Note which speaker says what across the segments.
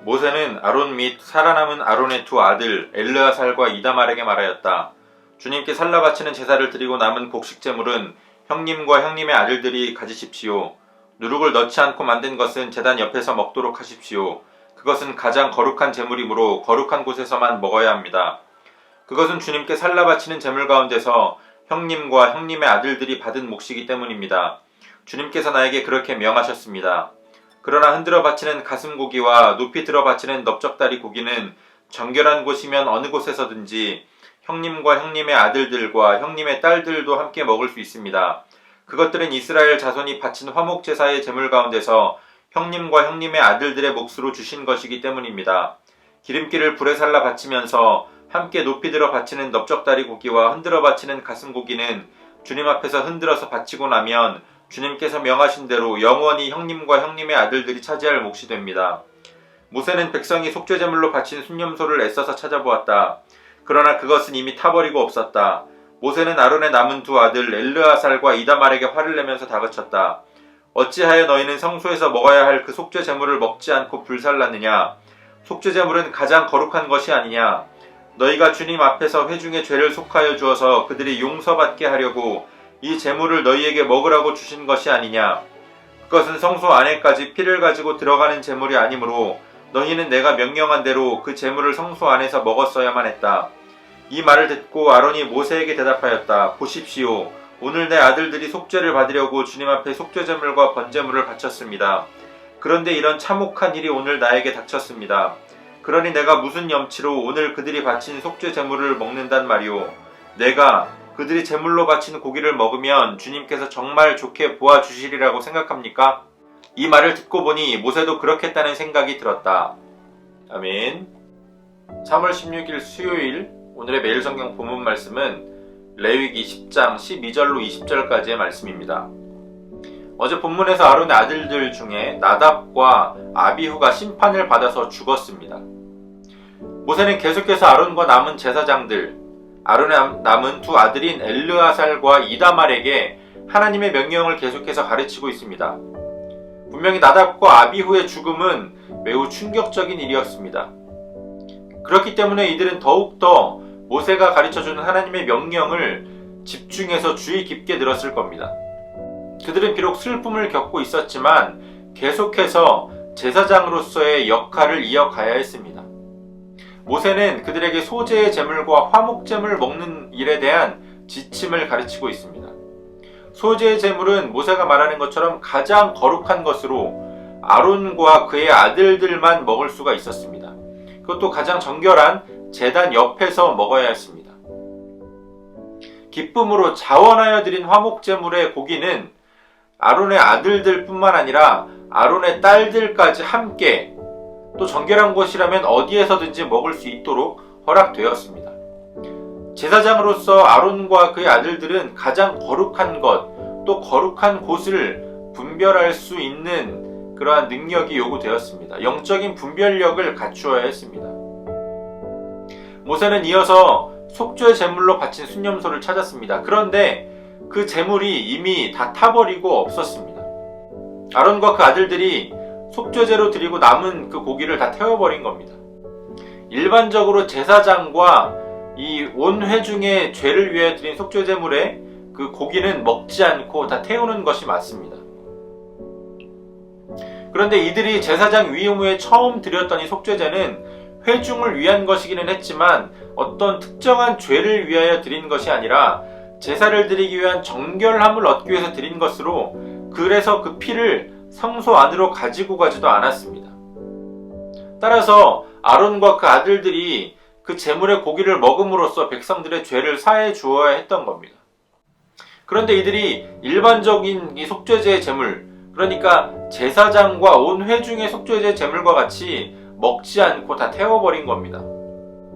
Speaker 1: 모세는 아론 및 살아남은 아론의 두 아들 엘르아살과 이다말에게 말하였다. 주님께 살라 바치는 제사를 드리고 남은 곡식 제물은 형님과 형님의 아들들이 가지십시오. 누룩을 넣지 않고 만든 것은 제단 옆에서 먹도록 하십시오. 그것은 가장 거룩한 제물이므로 거룩한 곳에서만 먹어야 합니다. 그것은 주님께 살라 바치는 제물 가운데서 형님과 형님의 아들들이 받은 몫이기 때문입니다. 주님께서 나에게 그렇게 명하셨습니다. 그러나 흔들어 바치는 가슴고기와 높이 들어 바치는 넓적다리 고기는 정결한 곳이면 어느 곳에서든지 형님과 형님의 아들들과 형님의 딸들도 함께 먹을 수 있습니다. 그것들은 이스라엘 자손이 바친 화목제사의 제물 가운데서 형님과 형님의 아들들의 몫으로 주신 것이기 때문입니다. 기름기를 불에 살라 바치면서 함께 높이 들어 바치는 넓적다리 고기와 흔들어 바치는 가슴고기는 주님 앞에서 흔들어서 바치고 나면 주님께서 명하신 대로 영원히 형님과 형님의 아들들이 차지할 몫이 됩니다. 모세는 백성이 속죄제물로 바친 순념소를 애써서 찾아보았다. 그러나 그것은 이미 타버리고 없었다. 모세는 아론의 남은 두 아들 엘르아살과 이다말에게 화를 내면서 다그쳤다. 어찌하여 너희는 성소에서 먹어야 할 그 속죄제물을 먹지 않고 불살랐느냐? 속죄제물은 가장 거룩한 것이 아니냐? 너희가 주님 앞에서 회중의 죄를 속하여 주어서 그들이 용서받게 하려고 이 제물을 너희에게 먹으라고 주신 것이 아니냐? 그것은 성소 안에까지 피를 가지고 들어가는 제물이 아니므로 너희는 내가 명령한 대로 그 제물을 성소 안에서 먹었어야만 했다. 이 말을 듣고 아론이 모세에게 대답하였다. 보십시오. 오늘 내 아들들이 속죄를 받으려고 주님 앞에 속죄제물과 번제물을 바쳤습니다. 그런데 이런 참혹한 일이 오늘 나에게 닥쳤습니다. 그러니 내가 무슨 염치로 오늘 그들이 바친 속죄제물을 먹는단 말이오. 내가 그들이 제물로 바친 고기를 먹으면 주님께서 정말 좋게 보아주시리라고 생각합니까? 이 말을 듣고 보니 모세도 그렇겠다는 생각이 들었다. 아멘. 3월 16일 수요일 오늘의 매일 성경 본문 말씀은 레위기 10장 12절로 20절까지의 말씀입니다. 어제 본문에서 아론의 아들들 중에 나답과 아비후가 심판을 받아서 죽었습니다. 모세는 계속해서 아론과 남은 제사장들, 아론의 남은 두 아들인 엘르아살과 이다말에게 하나님의 명령을 계속해서 가르치고 있습니다. 분명히 나답과 아비후의 죽음은 매우 충격적인 일이었습니다. 그렇기 때문에 이들은 더욱더 모세가 가르쳐주는 하나님의 명령을 집중해서 주의 깊게 들었을 겁니다. 그들은 비록 슬픔을 겪고 있었지만 계속해서 제사장으로서의 역할을 이어가야 했습니다. 모세는 그들에게 소제의 제물과 화목제물을 먹는 일에 대한 지침을 가르치고 있습니다. 소제의 제물은 모세가 말하는 것처럼 가장 거룩한 것으로 아론과 그의 아들들만 먹을 수가 있었습니다. 그것도 가장 정결한 제단 옆에서 먹어야 했습니다. 기쁨으로 자원하여 드린 화목제물의 고기는 아론의 아들들 뿐만 아니라 아론의 딸들까지 함께 또 정결한 곳이라면 어디에서든지 먹을 수 있도록 허락되었습니다. 제사장으로서 아론과 그의 아들들은 가장 거룩한 것, 또 거룩한 곳을 분별할 수 있는 그러한 능력이 요구되었습니다. 영적인 분별력을 갖추어야 했습니다. 모세는 이어서 속죄 제물로 바친 순념소를 찾았습니다. 그런데 그 제물이 이미 다 타버리고 없었습니다. 아론과 그 아들들이 속죄제로 드리고 남은 그 고기를 다 태워버린 겁니다. 일반적으로 제사장과 이 온 회중의 죄를 위해 드린 속죄제물에 그 고기는 먹지 않고 다 태우는 것이 맞습니다. 그런데 이들이 제사장 위임 후에 처음 드렸던 이 속죄제는 회중을 위한 것이기는 했지만 어떤 특정한 죄를 위하여 드린 것이 아니라 제사를 드리기 위한 정결함을 얻기 위해서 드린 것으로, 그래서 그 피를 성소 안으로 가지고 가지도 않았습니다. 따라서 아론과 그 아들들이 그 제물의 고기를 먹음으로써 백성들의 죄를 사해 주어야 했던 겁니다. 그런데 이들이 일반적인 이 속죄제의 제물, 그러니까 제사장과 온 회중의 속죄제의 제물과 같이 먹지 않고 다 태워버린 겁니다.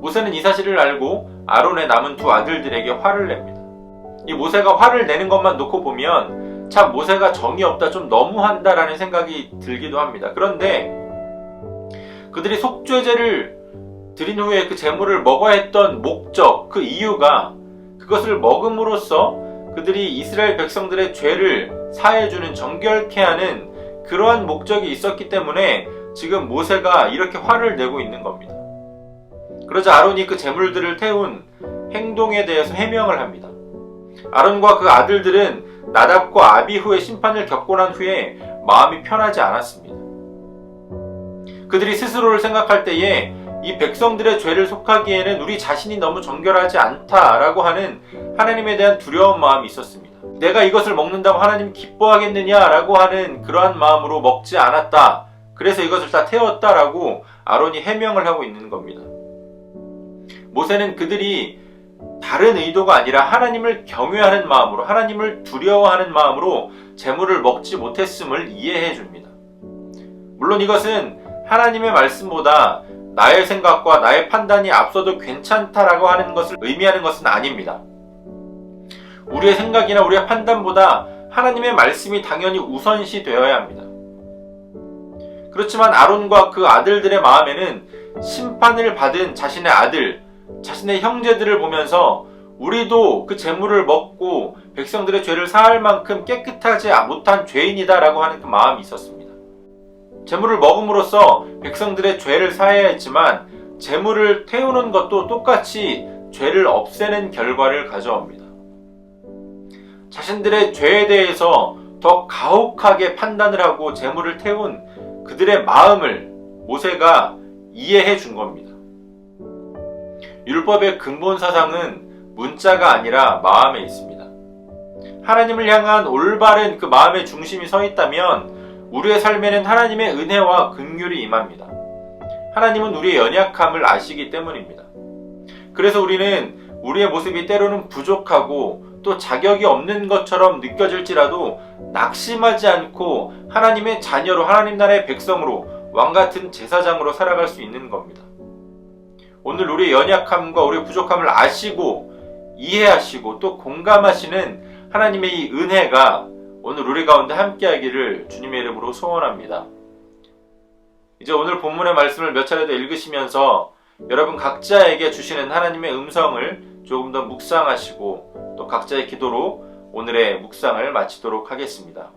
Speaker 1: 모세는 이 사실을 알고 아론의 남은 두 아들들에게 화를 냅니다. 이 모세가 화를 내는 것만 놓고 보면 참 모세가 정이 없다, 좀 너무한다라는 생각이 들기도 합니다. 그런데 그들이 속죄제를 드린 후에 그 제물을 먹어야 했던 목적, 그 이유가 그것을 먹음으로써 그들이 이스라엘 백성들의 죄를 사해주는, 정결케 하는 그러한 목적이 있었기 때문에 지금 모세가 이렇게 화를 내고 있는 겁니다. 그러자 아론이 그 제물들을 태운 행동에 대해서 해명을 합니다. 아론과 그 아들들은 나답과 아비후의 심판을 겪고 난 후에 마음이 편하지 않았습니다. 그들이 스스로를 생각할 때에 이 백성들의 죄를 속하기에는 우리 자신이 너무 정결하지 않다라고 하는 하나님에 대한 두려운 마음이 있었습니다. 내가 이것을 먹는다고 하나님 기뻐하겠느냐라고 하는 그러한 마음으로 먹지 않았다. 그래서 이것을 다 태웠다라고 아론이 해명을 하고 있는 겁니다. 모세는 그들이 다른 의도가 아니라 하나님을 경외하는 마음으로, 하나님을 두려워하는 마음으로 제물을 먹지 못했음을 이해해 줍니다. 물론 이것은 하나님의 말씀보다 나의 생각과 나의 판단이 앞서도 괜찮다라고 하는 것을 의미하는 것은 아닙니다. 우리의 생각이나 우리의 판단보다 하나님의 말씀이 당연히 우선시 되어야 합니다. 그렇지만 아론과 그 아들들의 마음에는 심판을 받은 자신의 아들, 자신의 형제들을 보면서 우리도 그 제물을 먹고 백성들의 죄를 사할 만큼 깨끗하지 못한 죄인이다라고 하는 그 마음이 있었습니다. 제물을 먹음으로써 백성들의 죄를 사해야 했지만 제물을 태우는 것도 똑같이 죄를 없애는 결과를 가져옵니다. 자신들의 죄에 대해서 더 가혹하게 판단을 하고 제물을 태운 그들의 마음을 모세가 이해해 준 겁니다. 율법의 근본 사상은 문자가 아니라 마음에 있습니다. 하나님을 향한 올바른 그 마음의 중심이 서 있다면 우리의 삶에는 하나님의 은혜와 긍휼이 임합니다. 하나님은 우리의 연약함을 아시기 때문입니다. 그래서 우리는 우리의 모습이 때로는 부족하고 또 자격이 없는 것처럼 느껴질지라도 낙심하지 않고 하나님의 자녀로, 하나님 나라의 백성으로, 왕같은 제사장으로 살아갈 수 있는 겁니다. 오늘 우리의 연약함과 우리의 부족함을 아시고 이해하시고 또 공감하시는 하나님의 이 은혜가 오늘 우리 가운데 함께하기를 주님의 이름으로 소원합니다. 이제 오늘 본문의 말씀을 몇 차례 더 읽으시면서 여러분 각자에게 주시는 하나님의 음성을 조금 더 묵상하시고 또 각자의 기도로 오늘의 묵상을 마치도록 하겠습니다.